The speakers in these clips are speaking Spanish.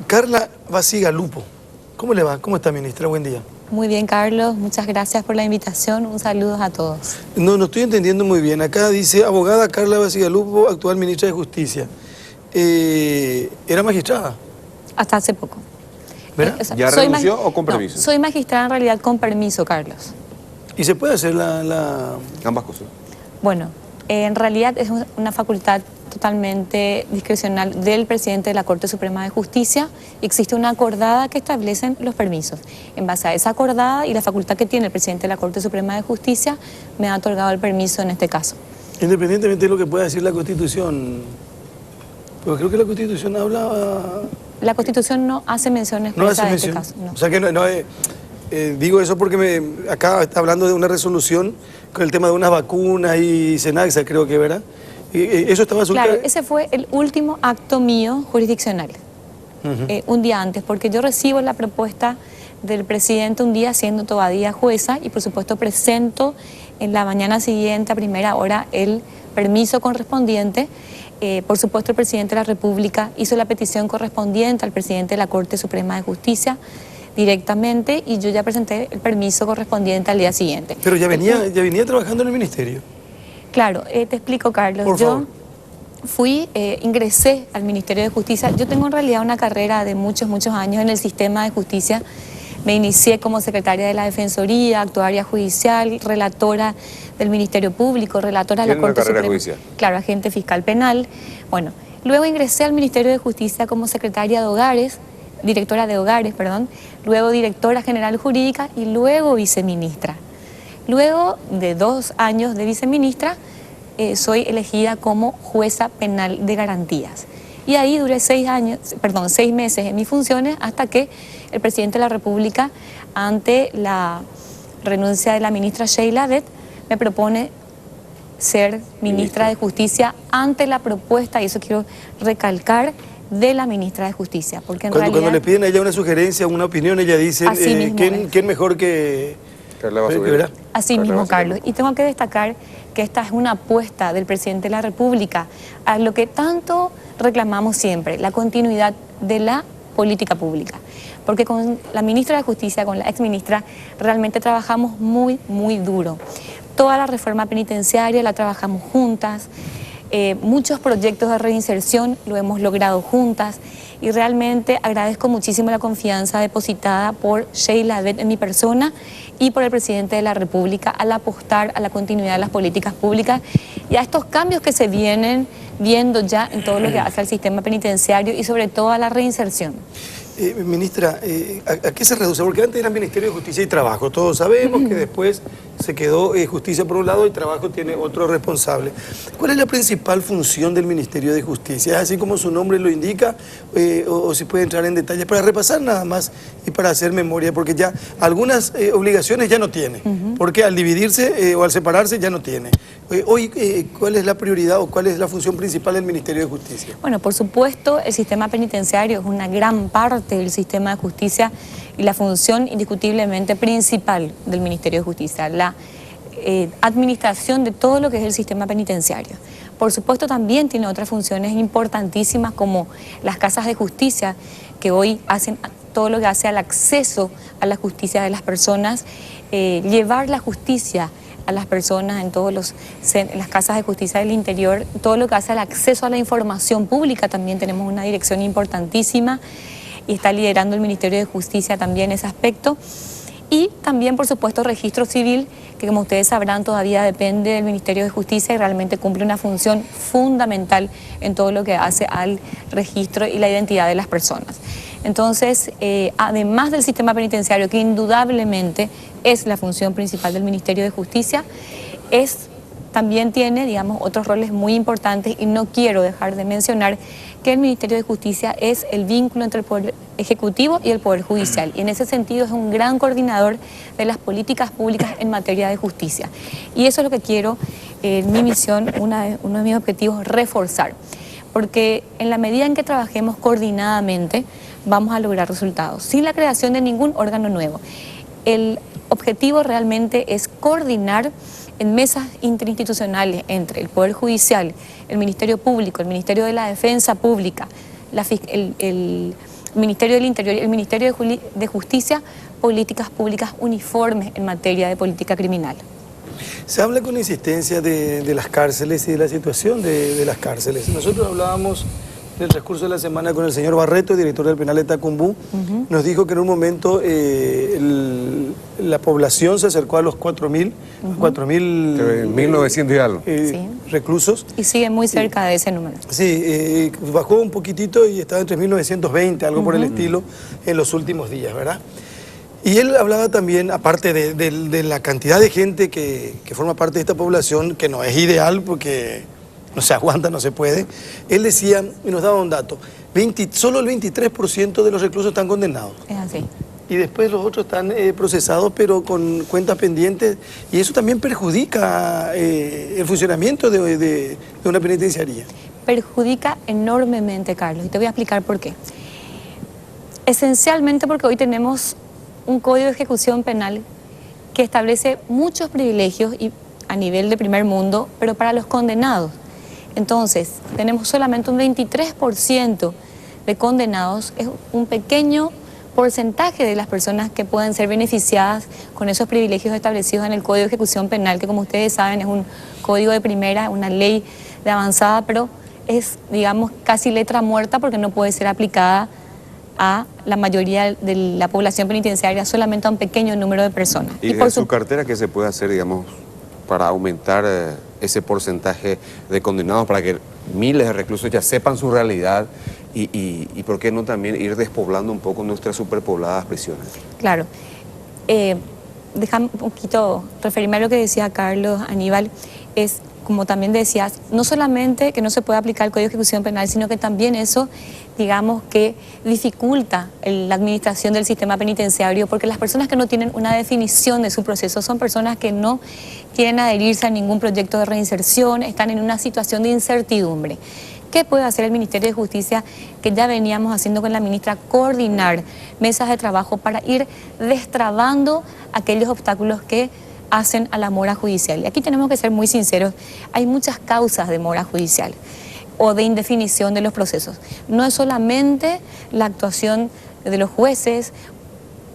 Carla Bacigalupo, ¿cómo le va? ¿Cómo está, ministra? Buen día. Muy bien, Carlos. Muchas gracias por la invitación. Un saludo a todos. No estoy entendiendo muy bien. Acá dice abogada Carla Bacigalupo, actual ministra de Justicia. ¿Era magistrada? Hasta hace poco. ¿Verdad? ¿Ya renunció o con permiso? No, soy magistrada en realidad con permiso, Carlos. ¿Y se puede hacer Ambas cosas. Bueno, en realidad es una facultad totalmente discrecional del presidente de la Corte Suprema de Justicia. Existe una acordada que establecen los permisos. En base a esa acordada y la facultad que tiene el presidente de la Corte Suprema de Justicia, me ha otorgado el permiso en este caso. Independientemente de lo que pueda decir la Constitución, porque creo que la Constitución habla... La Constitución no hace mención expresa de este caso. No. O sea que digo eso porque acá está hablando de una resolución con el tema de unas vacunas y Senaxa, creo que, ¿verdad? Eso estaba Claro, ese fue el último acto mío jurisdiccional, un día antes, porque yo recibo la propuesta del presidente un día siendo todavía jueza y por supuesto presento en la mañana siguiente a primera hora el permiso correspondiente. Por supuesto el presidente de la República hizo la petición correspondiente al presidente de la Corte Suprema de Justicia directamente y yo ya presenté el permiso correspondiente al día siguiente. Pero ya venía trabajando en el ministerio. Claro, te explico, Carlos. Por favor. Ingresé al Ministerio de Justicia. Yo tengo en realidad una carrera de muchos años en el sistema de justicia. Me inicié como secretaria de la Defensoría, actuaria judicial, relatora del Ministerio Público, relatora de la Corte Suprema. Judicial? Claro, agente fiscal penal. Bueno, luego ingresé al Ministerio de Justicia como secretaria de Hogares, directora de Hogares, perdón, luego directora general jurídica y luego viceministra. Luego de 2 años de viceministra, soy elegida como jueza penal de garantías. Y ahí duré 6 meses en mis funciones hasta que el presidente de la República, ante la renuncia de la ministra Sheila Abed, me propone ser ministra de Justicia ante la propuesta, y eso quiero recalcar, de la ministra de Justicia. Porque en realidad, cuando le piden a ella una sugerencia, una opinión, ella dice, ¿quién mejor que...? Así mismo, Carlos. Y tengo que destacar que esta es una apuesta del presidente de la República a lo que tanto reclamamos siempre, la continuidad de la política pública. Porque con la ministra de Justicia, con la exministra, realmente trabajamos muy duro. Toda la reforma penitenciaria la trabajamos juntas, muchos proyectos de reinserción lo hemos logrado juntas y realmente agradezco muchísimo la confianza depositada por Sheila Abed en mi persona y por el presidente de la República al apostar a la continuidad de las políticas públicas y a estos cambios que se vienen viendo ya en todo lo que hace al sistema penitenciario y sobre todo a la reinserción. Ministra, ¿a qué se reduce? Porque antes era Ministerio de Justicia y Trabajo. Todos sabemos que después se quedó Justicia por un lado y Trabajo tiene otro responsable. ¿Cuál es la principal función del Ministerio de Justicia? ¿Es así como su nombre lo indica? O si puede entrar en detalles para repasar nada más y para hacer memoria, porque ya algunas obligaciones ya no tiene, porque al dividirse o al separarse ya no tiene. Hoy, ¿cuál es la prioridad o cuál es la función principal del Ministerio de Justicia? Bueno, por supuesto, el sistema penitenciario es una gran parte del sistema de justicia y la función indiscutiblemente principal del Ministerio de Justicia, la administración de todo lo que es el sistema penitenciario. Por supuesto, también tiene otras funciones importantísimas como las casas de justicia, que hoy hacen todo lo que hace al acceso a la justicia de las personas, llevar la justicia a las personas en las casas de justicia del interior, todo lo que hace al acceso a la información pública. También tenemos una dirección importantísima y está liderando el Ministerio de Justicia también ese aspecto. Y también, por supuesto, registro civil, que como ustedes sabrán todavía depende del Ministerio de Justicia y realmente cumple una función fundamental en todo lo que hace al registro y la identidad de las personas. Entonces, además del sistema penitenciario, que indudablemente es la función principal del Ministerio de Justicia, también tiene, digamos, otros roles muy importantes y no quiero dejar de mencionar que el Ministerio de Justicia es el vínculo entre el Poder Ejecutivo y el Poder Judicial. Y en ese sentido es un gran coordinador de las políticas públicas en materia de justicia. Y eso es lo que quiero, mi misión, uno de mis objetivos, reforzar. Porque en la medida en que trabajemos coordinadamente, vamos a lograr resultados, sin la creación de ningún órgano nuevo. El objetivo realmente es coordinar en mesas interinstitucionales entre el Poder Judicial, el Ministerio Público, el Ministerio de la Defensa Pública, Ministerio del Interior y el Ministerio de Justicia, políticas públicas uniformes en materia de política criminal. Se habla con insistencia de las cárceles y de la situación de las cárceles. Nosotros hablábamos en el transcurso de la semana con el señor Barreto, director del penal de Tacumbú. Nos dijo que en un momento la población se acercó a los 4.000, 1.900 y algo. Sí. Reclusos. Y sigue muy cerca de ese número. Sí, bajó un poquitito y estaba en 3.920, algo por el estilo, en los últimos días, ¿verdad? Y él hablaba también, aparte de la cantidad de gente que forma parte de esta población, que no es ideal porque no se aguanta, no se puede, él decía, y nos daba un dato, solo el 23% de los reclusos están condenados. Es así. Y después los otros están procesados, pero con cuentas pendientes, y eso también perjudica el funcionamiento de una penitenciaría. Perjudica enormemente, Carlos, y te voy a explicar por qué. Esencialmente porque hoy tenemos un código de ejecución penal que establece muchos privilegios y a nivel de primer mundo, pero para los condenados. Entonces, tenemos solamente un 23% de condenados, es un pequeño porcentaje de las personas que pueden ser beneficiadas con esos privilegios establecidos en el Código de Ejecución Penal, que como ustedes saben es un código de primera, una ley de avanzada, pero es, digamos, casi letra muerta porque no puede ser aplicada a la mayoría de la población penitenciaria, solamente a un pequeño número de personas. ¿Y por su cartera qué se puede hacer, digamos, para aumentar ese porcentaje de condenados, para que miles de reclusos ya sepan su realidad y por qué no también ir despoblando un poco nuestras superpobladas prisiones? Claro. Déjame un poquito referirme a lo que decía Carlos, Aníbal, es, como también decías, no solamente que no se puede aplicar el Código de Ejecución Penal, sino que también eso, digamos, que dificulta la administración del sistema penitenciario, porque las personas que no tienen una definición de su proceso son personas que no quieren adherirse a ningún proyecto de reinserción, están en una situación de incertidumbre. ¿Qué puede hacer el Ministerio de Justicia, que ya veníamos haciendo con la ministra? Coordinar mesas de trabajo para ir destrabando aquellos obstáculos que hacen a la mora judicial. Y aquí tenemos que ser muy sinceros, hay muchas causas de mora judicial o de indefinición de los procesos. No es solamente la actuación de los jueces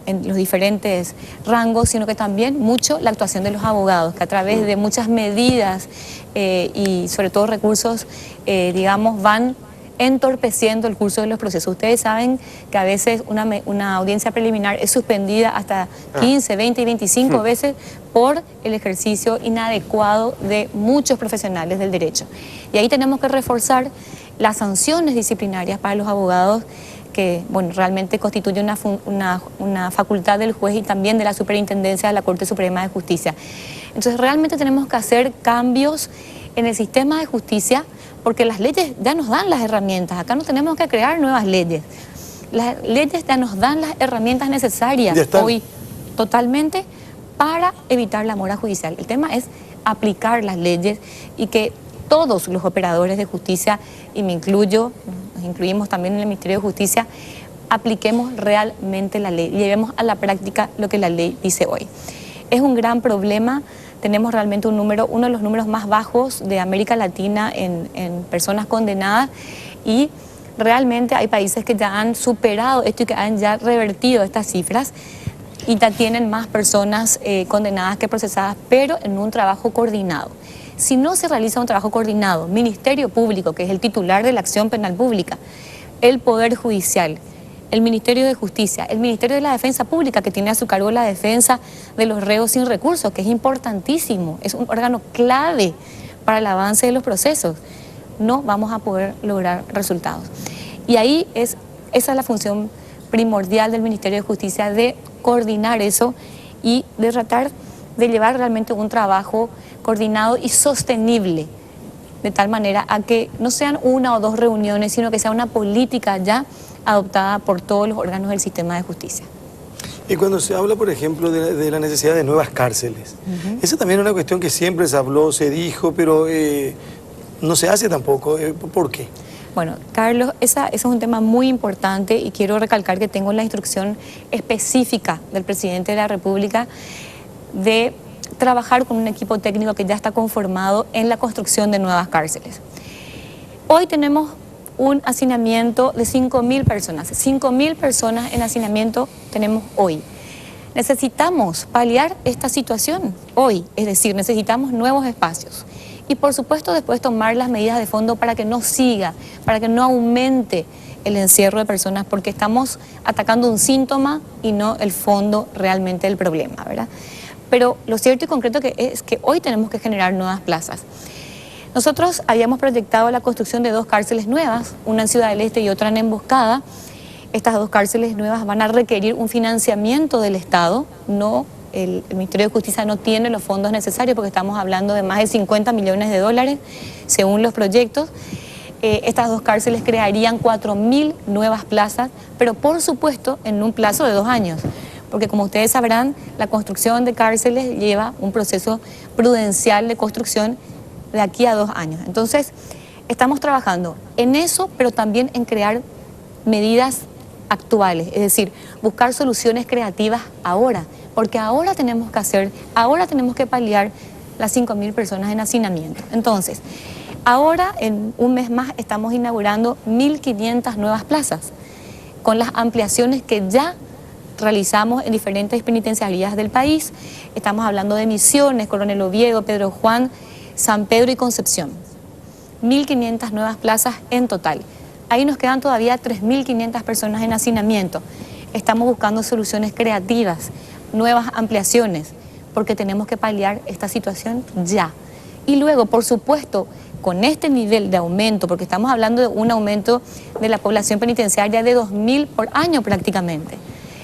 en los diferentes rangos, sino que también mucho la actuación de los abogados, que a través de muchas medidas y sobre todo recursos, digamos, van entorpeciendo el curso de los procesos. Ustedes saben que a veces una audiencia preliminar es suspendida hasta 15, 20 y 25 veces por el ejercicio inadecuado de muchos profesionales del derecho. Y ahí tenemos que reforzar las sanciones disciplinarias para los abogados, que bueno, realmente constituye una facultad del juez y también de la superintendencia de la Corte Suprema de Justicia. Entonces realmente tenemos que hacer cambios en el sistema de justicia, porque las leyes ya nos dan las herramientas, acá no tenemos que crear nuevas leyes. Las leyes ya nos dan las herramientas necesarias hoy totalmente para evitar la mora judicial. El tema es aplicar las leyes y que todos los operadores de justicia, y me incluyo, nos incluimos también en el Ministerio de Justicia, apliquemos realmente la ley, llevemos a la práctica lo que la ley dice hoy. Es un gran problema. Tenemos realmente uno de los números más bajos de América Latina en personas condenadas, y realmente hay países que ya han superado esto y que han ya revertido estas cifras y ya tienen más personas condenadas que procesadas, pero en un trabajo coordinado. Si no se realiza un trabajo coordinado, Ministerio Público, que es el titular de la acción penal pública, el Poder Judicial, el Ministerio de Justicia, el Ministerio de la Defensa Pública, que tiene a su cargo la defensa de los reos sin recursos, que es importantísimo, es un órgano clave para el avance de los procesos, no vamos a poder lograr resultados. Y ahí esa es la función primordial del Ministerio de Justicia, de coordinar eso y de tratar de llevar realmente un trabajo coordinado y sostenible, de tal manera a que no sean una o dos reuniones, sino que sea una política ya adoptada por todos los órganos del sistema de justicia. Y cuando se habla, por ejemplo, de la necesidad de nuevas cárceles, esa también es una cuestión que siempre se habló, se dijo, pero no se hace tampoco. ¿Por qué? Bueno, Carlos, ese es un tema muy importante y quiero recalcar que tengo la instrucción específica del presidente de la República de trabajar con un equipo técnico que ya está conformado en la construcción de nuevas cárceles. Hoy tenemos un hacinamiento de 5.000 personas. 5.000 personas en hacinamiento tenemos hoy. Necesitamos paliar esta situación hoy, es decir, necesitamos nuevos espacios. Y por supuesto después tomar las medidas de fondo para que no siga, para que no aumente el encierro de personas, porque estamos atacando un síntoma y no el fondo realmente del problema, ¿verdad? Pero lo cierto y concreto es que hoy tenemos que generar nuevas plazas. Nosotros habíamos proyectado la construcción de 2 cárceles nuevas, una en Ciudad del Este y otra en Emboscada. Estas 2 cárceles nuevas van a requerir un financiamiento del Estado. El Ministerio de Justicia no tiene los fondos necesarios porque estamos hablando de más de 50 millones de dólares según los proyectos. Estas 2 cárceles crearían 4.000 nuevas plazas, pero por supuesto en un plazo de 2 años. Porque como ustedes sabrán, la construcción de cárceles lleva un proceso prudencial de construcción de aquí a 2 años. Entonces, estamos trabajando en eso, pero también en crear medidas actuales, es decir, buscar soluciones creativas ahora, porque ahora tenemos que paliar las 5.000 personas en hacinamiento. Entonces, ahora en un mes más estamos inaugurando 1.500 nuevas plazas, con las ampliaciones que ya realizamos en diferentes penitenciarías del país. Estamos hablando de Misiones, Coronel Oviedo, Pedro Juan, San Pedro y Concepción. 1.500 nuevas plazas en total. Ahí nos quedan todavía 3.500 personas en hacinamiento. Estamos buscando soluciones creativas, nuevas ampliaciones, porque tenemos que paliar esta situación ya. Y luego, por supuesto, con este nivel de aumento, porque estamos hablando de un aumento de la población penitenciaria de 2.000 por año prácticamente.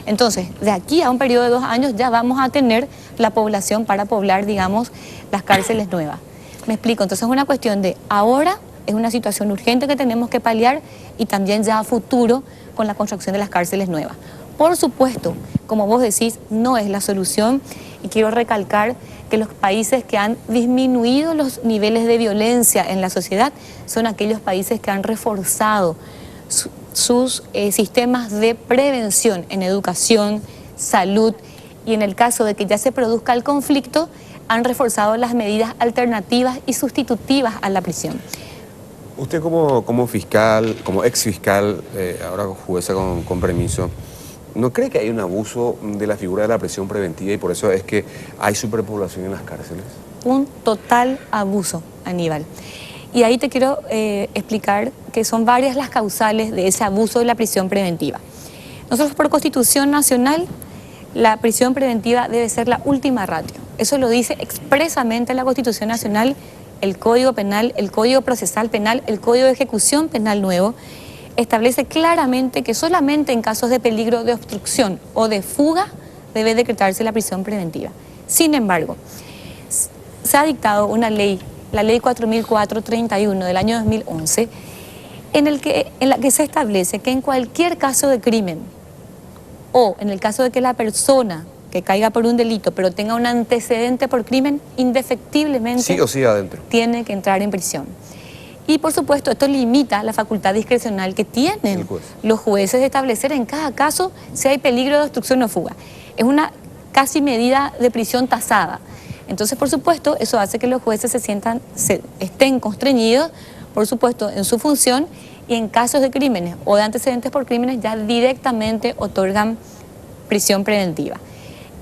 Entonces, de aquí a un periodo de 2 años ya vamos a tener la población para poblar, digamos, las cárceles nuevas. Me explico, entonces es una cuestión de ahora, es una situación urgente que tenemos que paliar y también ya a futuro con la construcción de las cárceles nuevas. Por supuesto, como vos decís, no es la solución y quiero recalcar que los países que han disminuido los niveles de violencia en la sociedad son aquellos países que han reforzado sus sistemas de prevención en educación, salud y en el caso de que ya se produzca el conflicto, han reforzado las medidas alternativas y sustitutivas a la prisión. Usted como fiscal, como ex fiscal, ahora jueza con permiso, ¿no cree que hay un abuso de la figura de la prisión preventiva y por eso es que hay superpoblación en las cárceles? Un total abuso, Aníbal. Y ahí te quiero explicar que son varias las causales de ese abuso de la prisión preventiva. Nosotros por Constitución Nacional, la prisión preventiva debe ser la última ratio. Eso lo dice expresamente la Constitución Nacional, el Código Penal, el Código Procesal Penal, el Código de Ejecución Penal nuevo, establece claramente que solamente en casos de peligro de obstrucción o de fuga debe decretarse la prisión preventiva. Sin embargo, se ha dictado una ley, la Ley 4.431 del año 2011, en la que se establece que en cualquier caso de crimen o en el caso de que la persona que caiga por un delito pero tenga un antecedente por crimen, indefectiblemente sí o sí adentro tiene que entrar en prisión. Y por supuesto esto limita la facultad discrecional que tienen los jueces de establecer en cada caso si hay peligro de obstrucción o fuga. Es una casi medida de prisión tasada. Entonces, por supuesto, eso hace que los jueces estén constreñidos, por supuesto, en su función y en casos de crímenes o de antecedentes por crímenes ya directamente otorgan prisión preventiva.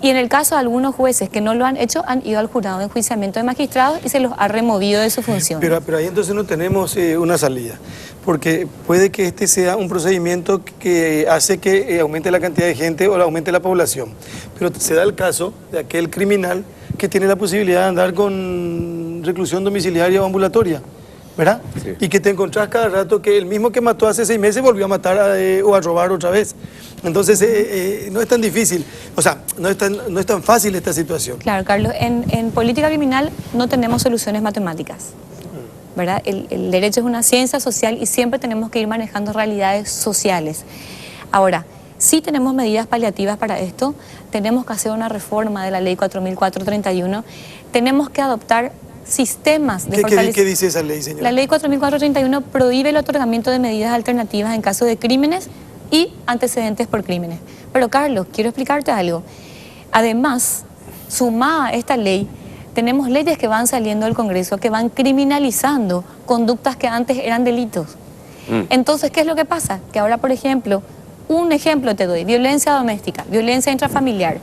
Y en el caso de algunos jueces que no lo han hecho, han ido al jurado de enjuiciamiento de magistrados y se los ha removido de su función. Pero ahí entonces no tenemos una salida, porque puede que este sea un procedimiento que hace que aumente la cantidad de gente o aumente la población. Pero se da el caso de aquel criminal que tiene la posibilidad de andar con reclusión domiciliaria o ambulatoria, ¿verdad? Sí. Y que te encontrás cada rato que el mismo que mató hace 6 meses volvió a matar o a robar otra vez. Entonces no es tan difícil, o sea, no es tan fácil esta situación. Claro, Carlos, en política criminal no tenemos soluciones matemáticas, ¿verdad? El derecho es una ciencia social y siempre tenemos que ir manejando realidades sociales. Ahora, sí tenemos medidas paliativas para esto, tenemos que hacer una reforma de la Ley 4.431, tenemos que adoptar sistemas de fortalecimiento. ¿Qué dice esa ley, señora? La Ley 4.431 prohíbe el otorgamiento de medidas alternativas en caso de crímenes y antecedentes por crímenes. Pero Carlos, quiero explicarte algo. Además, sumada a esta ley, tenemos leyes que van saliendo del Congreso que van criminalizando conductas que antes eran delitos. Entonces, ¿qué es lo que pasa? Que ahora, por ejemplo, un ejemplo te doy, violencia doméstica, violencia intrafamiliar.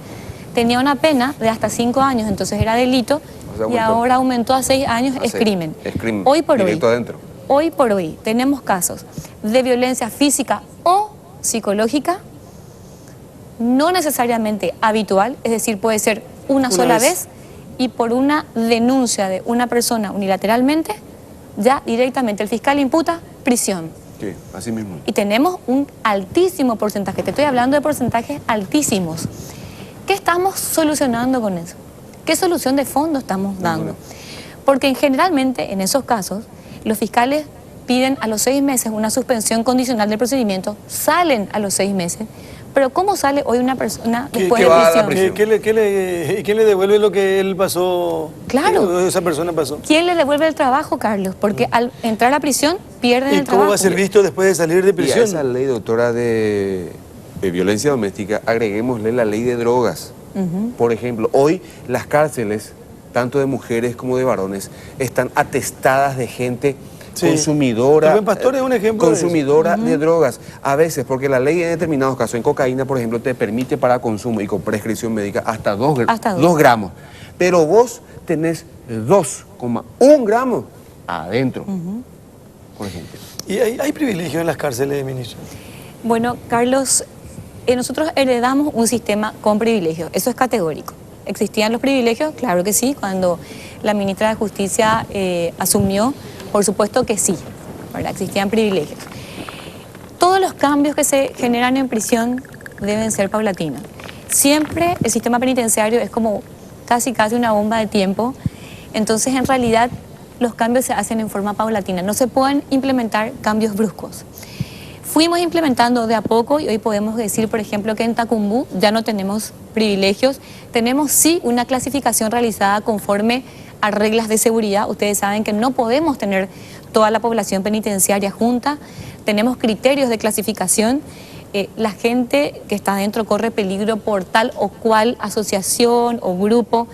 Tenía una pena de hasta 5 años, entonces era delito, y ahora aumentó a 6 años, es crimen. Es crimen, hoy por directo hoy, adentro. Hoy por hoy tenemos casos de violencia física o psicológica, no necesariamente habitual, es decir, puede ser una sola vez, y por una denuncia de una persona unilateralmente, ya directamente el fiscal imputa prisión. Sí, así mismo. Y tenemos un altísimo porcentaje, te estoy hablando de porcentajes altísimos. ¿Qué estamos solucionando con eso? ¿Qué solución de fondo estamos dando? Porque generalmente en esos casos los fiscales piden a los 6 meses una suspensión condicional del procedimiento, salen a los 6 meses, pero ¿cómo sale hoy una persona después de prisión? ¿Quién le devuelve lo que él pasó? Claro. Esa persona pasó. ¿Quién le devuelve el trabajo, Carlos? Porque al entrar a prisión pierden el trabajo. ¿Y cómo va a ser visto después de salir de prisión? Y a esa ley, doctora, de violencia doméstica, agreguémosle la ley de drogas. Por ejemplo, hoy las cárceles, tanto de mujeres como de varones, están atestadas de gente consumidora. El Buen Pastor es un ejemplo consumidora de drogas. A veces, porque la ley en determinados casos, en cocaína, por ejemplo, te permite para consumo y con prescripción médica hasta 2 gramos. Pero vos tenés 2,1 gramos adentro, por ejemplo. ¿Y hay privilegios en las cárceles, ministro? Bueno, Carlos, nosotros heredamos un sistema con privilegios, eso es categórico. ¿Existían los privilegios? Claro que sí. Cuando la ministra de Justicia asumió, por supuesto que sí, ¿verdad? Existían privilegios. Todos los cambios que se generan en prisión deben ser paulatinos. Siempre el sistema penitenciario es como casi una bomba de tiempo, entonces en realidad los cambios se hacen en forma paulatina, no se pueden implementar cambios bruscos. Fuimos implementando de a poco y hoy podemos decir, por ejemplo, que en Tacumbú ya no tenemos privilegios, tenemos sí una clasificación realizada conforme a reglas de seguridad. Ustedes saben que no podemos tener toda la población penitenciaria junta, tenemos criterios de clasificación, la gente que está adentro corre peligro por tal o cual asociación o grupo.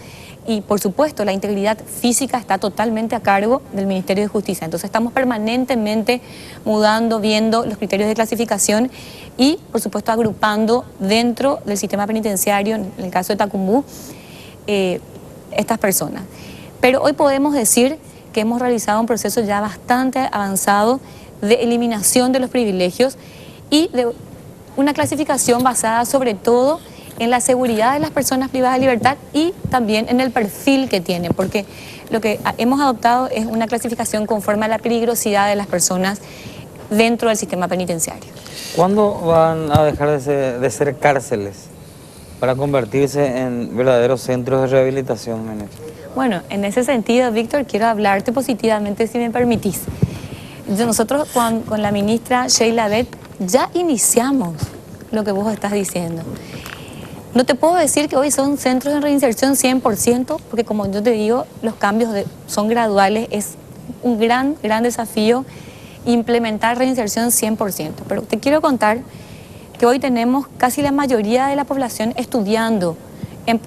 Y por supuesto la integridad física está totalmente a cargo del Ministerio de Justicia. Entonces estamos permanentemente mudando, viendo los criterios de clasificación y por supuesto agrupando dentro del sistema penitenciario, en el caso de Tacumbú, estas personas. Pero hoy podemos decir que hemos realizado un proceso ya bastante avanzado de eliminación de los privilegios y de una clasificación basada sobre todo en la seguridad de las personas privadas de libertad y también en el perfil que tienen, porque lo que hemos adoptado es una clasificación conforme a la peligrosidad de las personas dentro del sistema penitenciario. ¿Cuándo van a dejar de ser cárceles para convertirse en verdaderos centros de rehabilitación, ministro? Bueno, en ese sentido, Víctor, quiero hablarte positivamente, si me permitís. Nosotros con la ministra Sheila Beth ya iniciamos lo que vos estás diciendo. No te puedo decir que hoy son centros de reinserción 100%, porque como yo te digo, los cambios son graduales, es un gran desafío implementar reinserción 100%. Pero te quiero contar que hoy tenemos casi la mayoría de la población estudiando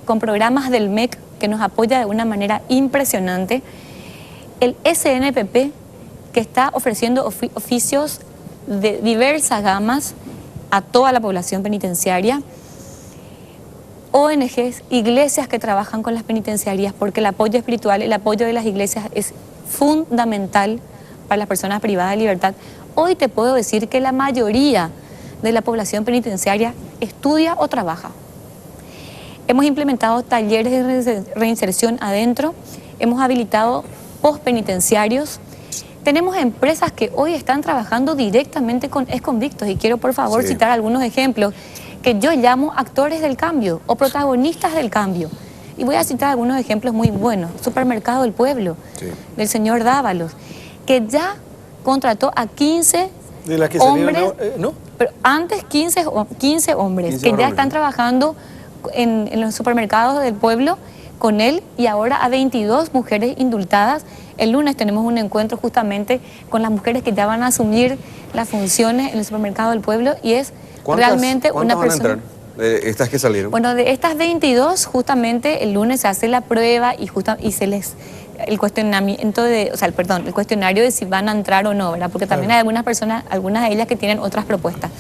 con programas del MEC que nos apoya de una manera impresionante. El SNPP, que está ofreciendo oficios de diversas gamas a toda la población penitenciaria. ONGs, iglesias que trabajan con las penitenciarías, porque el apoyo espiritual, el apoyo de las iglesias es fundamental para las personas privadas de libertad. Hoy te puedo decir que la mayoría de la población penitenciaria estudia o trabaja. Hemos implementado talleres de reinserción adentro, hemos habilitado postpenitenciarios. Tenemos empresas que hoy están trabajando directamente con exconvictos y quiero por favor citar algunos ejemplos que yo llamo actores del cambio o protagonistas del cambio. Y voy a citar algunos ejemplos muy buenos. Supermercado del Pueblo, del señor Dávalos, que ya contrató a 15 de las que hombres, salieron, ¿no? Pero antes 15 hombres 15 que varones. ya están trabajando en los supermercados del pueblo con él, y ahora a 22 mujeres indultadas. El lunes tenemos un encuentro justamente con las mujeres que ya van a asumir las funciones en el supermercado del pueblo y es realmente una persona... van a entrar? Estas que salieron. Bueno, de estas 22 justamente el lunes se hace la prueba y se les el cuestionamiento de, o sea, el cuestionario de si van a entrar o no, ¿verdad? Porque también hay algunas personas, algunas de ellas que tienen otras propuestas.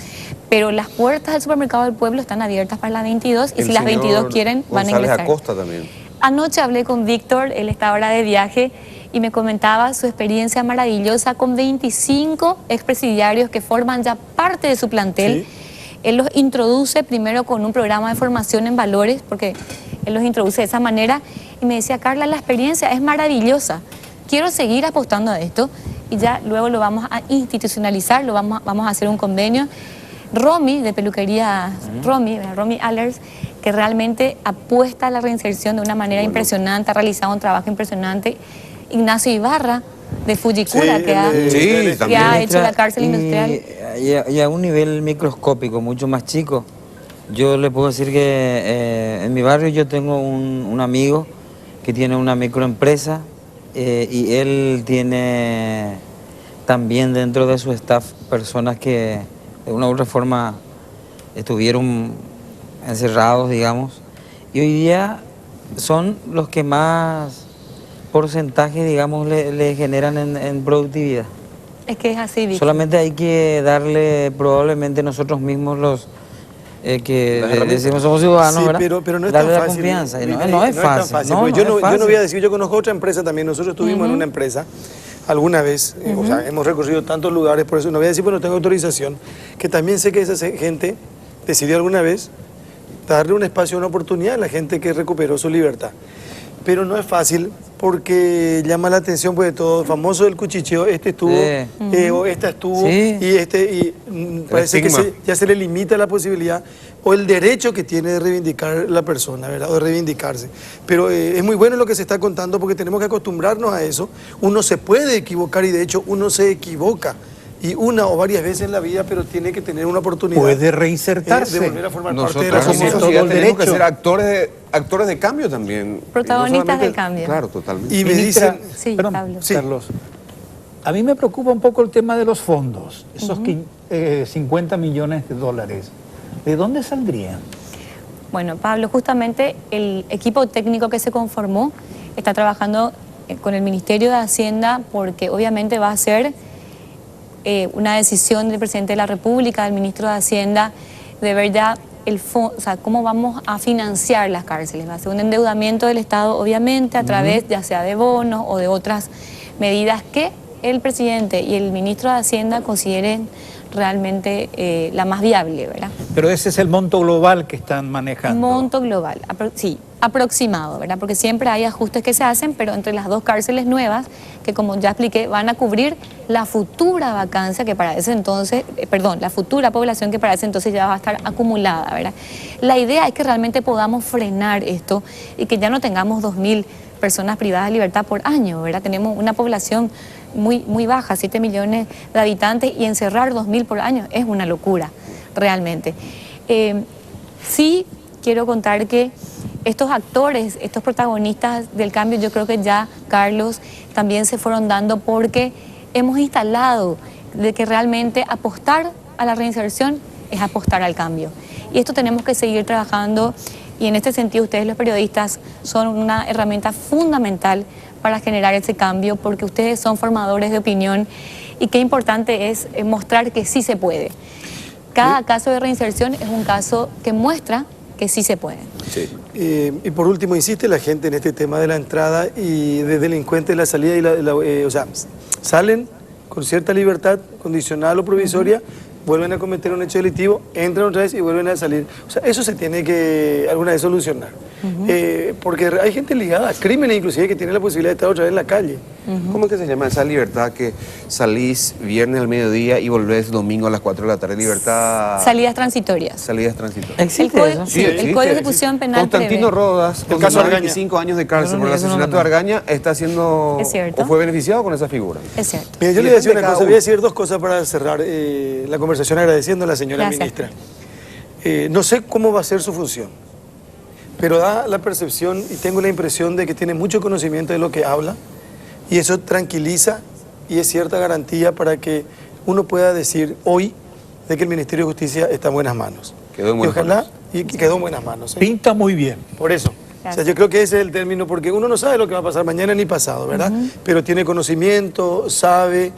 Pero las puertas del supermercado del pueblo están abiertas para las 22 y si las 22 quieren van a ingresar. Acosta también. Anoche hablé con Víctor, él está ahora de viaje y me comentaba su experiencia maravillosa con 25 expresidiarios que forman ya parte de su plantel. Sí. Él los introduce primero con un programa de formación en valores, porque él los introduce de esa manera, y me decía, Carla, la experiencia es maravillosa, quiero seguir apostando a esto, y ya luego lo vamos a institucionalizar, vamos a hacer un convenio. Romy, de peluquería, Romy Allers, que realmente apuesta a la reinserción de una manera impresionante, ha realizado un trabajo impresionante. Ignacio Ibarra, de Fujikura, que ha hecho la cárcel industrial. Y a un nivel microscópico, mucho más chico. Yo le puedo decir que en mi barrio yo tengo un amigo que tiene una microempresa y él tiene también dentro de su staff personas que de una u otra forma estuvieron encerrados, digamos, y hoy día son los que más porcentaje, digamos, le generan en productividad. Es que es así, Víctor. Solamente hay que darle, probablemente nosotros mismos los que decimos somos ciudadanos, sí, ¿verdad? Pero no es darle tan la fácil. Confianza. No es fácil. Yo no voy a decir, yo conozco otra empresa también, nosotros estuvimos en una empresa alguna vez, o sea, hemos recorrido tantos lugares, por eso no voy a decir, pero no tengo autorización, que también sé que esa gente decidió alguna vez darle un espacio, una oportunidad a la gente que recuperó su libertad. Pero no es fácil porque llama la atención, pues, de todo, famoso del cuchicheo, este estuvo, o esta estuvo, y parece que ya se le limita la posibilidad o el derecho que tiene de reivindicar la persona, ¿verdad? O de reivindicarse. Pero es muy bueno lo que se está contando porque tenemos que acostumbrarnos a eso. Uno se puede equivocar y de hecho uno se equivoca. Y una o varias veces en la vida, pero tiene que tener una oportunidad. Puede reinsertarse. De volver a formar Nosotros parte de la como sociedad tenemos que ser actores de cambio también. Protagonistas del cambio. Claro, totalmente. Y me dicen... Sí, perdón, Pablo. Sí. Carlos, a mí me preocupa un poco el tema de los fondos, esos 50 millones de dólares. ¿De dónde saldrían? Bueno, Pablo, justamente el equipo técnico que se conformó está trabajando con el Ministerio de Hacienda porque obviamente va a ser una decisión del Presidente de la República, del Ministro de Hacienda, de ver ya o sea, cómo vamos a financiar las cárceles. Va a ser un endeudamiento del Estado, obviamente, a través ya sea de bonos o de otras medidas que el Presidente y el Ministro de Hacienda consideren realmente la más viable, ¿verdad? Pero ese es el monto global que están manejando. Monto global, sí, aproximado, ¿verdad? Porque siempre hay ajustes que se hacen, pero entre las dos cárceles nuevas, que como ya expliqué, van a cubrir la futura vacancia que para ese entonces, la futura población que para ese entonces ya va a estar acumulada, ¿verdad? La idea es que realmente podamos frenar esto y que ya no tengamos 2.000 personas privadas de libertad por año, ¿verdad? Tenemos una población muy baja, 7 millones de habitantes, y encerrar 2.000 por año es una locura, realmente. Sí quiero contar que estos actores, estos protagonistas del cambio, yo creo que ya, Carlos, también se fueron dando porque hemos instalado de que realmente apostar a la reinserción es apostar al cambio. Y esto tenemos que seguir trabajando, y en este sentido ustedes los periodistas son una herramienta fundamental para generar ese cambio, porque ustedes son formadores de opinión y qué importante es mostrar que sí se puede. Cada caso de reinserción es un caso que muestra que sí se puede. Sí. Y por último, insiste la gente en este tema de la entrada y de delincuentes, la salida, y o sea, salen con cierta libertad condicional o provisoria, vuelven a cometer un hecho delictivo, entran otra vez y vuelven a salir. O sea, eso se tiene que alguna vez solucionar. Porque hay gente ligada a crímenes inclusive que tiene la posibilidad de estar otra vez en la calle. ¿Cómo es que se llama esa libertad que salís viernes al mediodía y volvés domingo a las 4 de la tarde? Libertad... Salidas transitorias. Salidas transitorias. ¿Existe eso? Sí, el Código de Ejecución Penal Constantino Rodas, con caso de 25 años de cárcel por el asesinato de Argaña, está haciendo... Es cierto. ¿O fue beneficiado con esa figura? Es cierto. Mira, yo le voy a decir una cosa, voy a decir dos cosas para cerrar la conversación agradeciendo a la señora ministra. No sé cómo va a ser su función, pero da la percepción y tengo la impresión de que tiene mucho conocimiento de lo que habla y eso tranquiliza y es cierta garantía para que uno pueda decir hoy de que el Ministerio de Justicia está en buenas manos. Quedó en buenas manos. Y quedó en buenas manos. Pinta muy bien. Por eso. O sea, yo creo que ese es el término, porque uno no sabe lo que va a pasar mañana ni pasado, ¿verdad? Pero tiene conocimiento, sabe,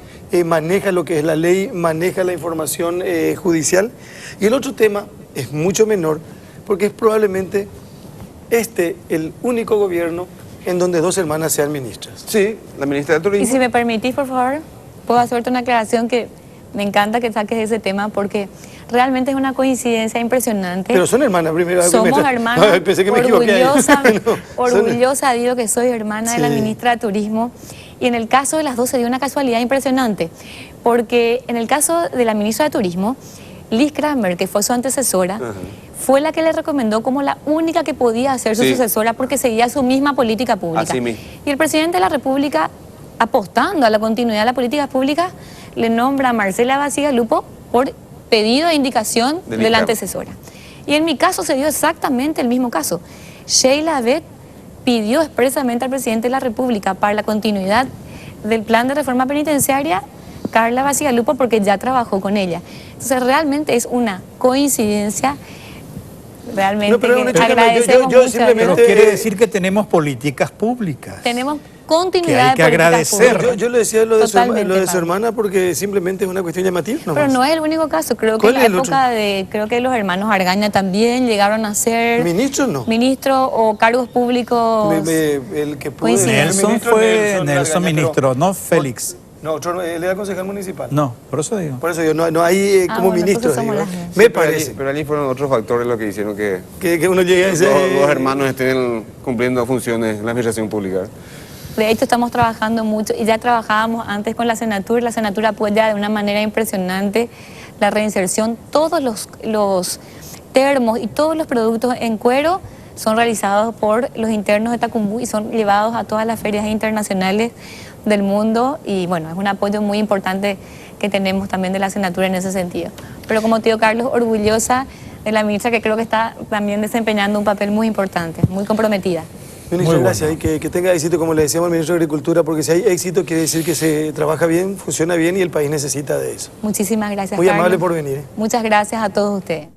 maneja lo que es la ley, maneja la información judicial. Y el otro tema es mucho menor, porque es probablemente el único gobierno en donde dos hermanas sean ministras. Sí, la ministra de Turismo. Y si me permitís, por favor, puedo hacerte una aclaración que me encanta que saques ese tema porque realmente es una coincidencia impresionante. Pero son hermanas, primero. Somos hermanas. No, pensé que me equivoqué ahí. Orgullosa digo que soy hermana de la ministra de Turismo. Y en el caso de las dos se dio una casualidad impresionante. Porque en el caso de la ministra de Turismo, Liz Kramer, que fue su antecesora, fue la que le recomendó como la única que podía ser su sucesora porque seguía su misma política pública. Así mismo. Y el presidente de la República, apostando a la continuidad de la política pública, le nombra a Marcela Bacigalupo por pedido e indicación de la antecesora. Y en mi caso se dio exactamente el mismo caso. Sheila Abed pidió expresamente al presidente de la República para la continuidad del plan de reforma penitenciaria Carla Bacigalupo porque ya trabajó con ella. Entonces realmente es una coincidencia. Realmente No, pero que agradecemos mucho. Pero quiere decir que tenemos políticas públicas. Tenemos continuidad que hay que de políticas agradecer. públicas. Yo le decía lo de su Totalmente, hermana porque simplemente es una cuestión llamativa. Pero no es el único caso. Creo que en la época de, creo que los hermanos Argaña también llegaron a ser ministros, no. Ministros o cargos públicos. El que pudo Nelson fue Nelson ministro, no Félix. No, otro, él era concejal municipal. No, por eso digo. Por eso digo, no hay como bueno, ministros. somos Digo, las dos. me parece. Pero allí fueron otros factores los que hicieron que Que uno llegue a ese... dos hermanos estén cumpliendo funciones en la administración pública. De hecho, estamos trabajando mucho y ya trabajábamos antes con la Senatur. La Senatur apoya de una manera impresionante la reinserción. Todos los termos y todos los productos en cuero son realizados por los internos de Tacumbú y son llevados a todas las ferias internacionales del mundo. Y bueno, es un apoyo muy importante que tenemos también de la Senatur en ese sentido. Pero como tío Carlos, orgullosa de la ministra que creo que está también desempeñando un papel muy importante, muy comprometida. Ministro, gracias. Y que tenga éxito, como le decíamos al ministro de Agricultura, porque si hay éxito quiere decir que se trabaja bien, funciona bien y el país necesita de eso. Muchísimas gracias, Muy Carlos. amable por venir. Muchas gracias a todos ustedes.